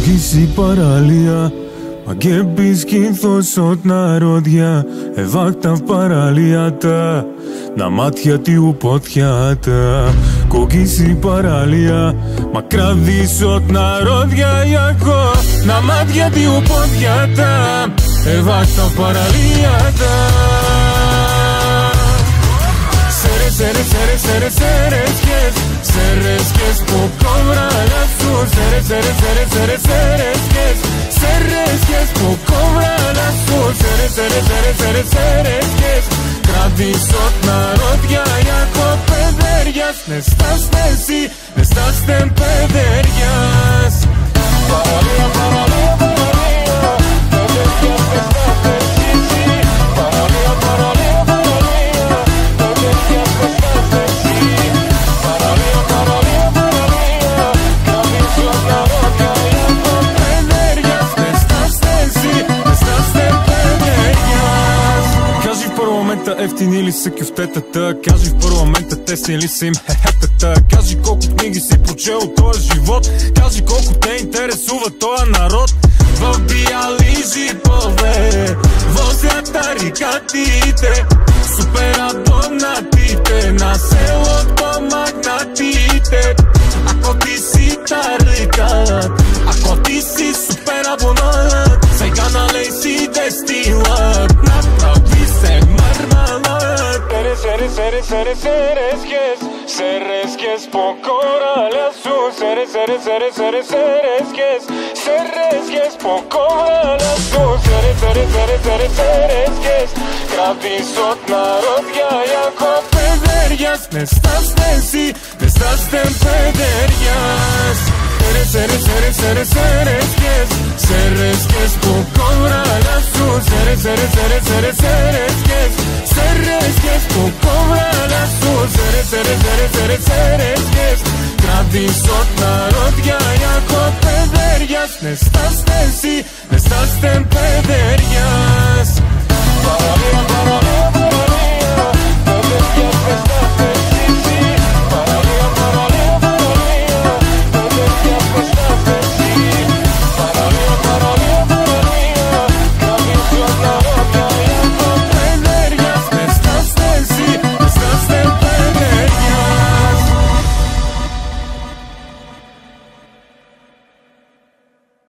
Κοκκίση παραλία, μα και πισκήθος от народια, ευάκτα παραλията, на μάτια του ποτιάτα. Κοκκίση παραλία, μα κραδείς от народια, jako, на μάτια του ποτιάτα, ευάκτα παραλията. Seres que es poco brala su. Seres que es poco brala su. Seres que es κρατείς от народια, jako παιδέριας. Ne estás en sí, ne estás en παιδέριας. Παραλία, παραλία, παραλία, παιδέριας, ne estás en sí, sí. Παραλία, παραλία, παραλία, παιδέριας, ne estás en sí. Παραλία, παραλία, παραλία, κρατείς от народια, jako παιδέριας, ne estás en sí, ne estás en παιδέριας. Кажи в парламента ефтини ли са кюфтетата? Кажи в парламента тесни ли са им хехетата? Кажи колко книги си прочел от този живот? Кажи колко те интересува този народ? В бяли джипове возят тарикатите, супер абонатите, на селото магнатите. Ако ти си тарикат, ако ти си супер абонат, сега налей си дестилат, направи се мармалат. Seres que es poco brala su. Seres que es poco brala su. Seres que es κρατείς от народια, jako παιδέριας. Ne estás en sí, ne estás en παιδέριας. Seres que es poco brala su. Seres que es poco brala su. Seres que es κρατείς от народια, jako παιδέριας. Ne estás en sí,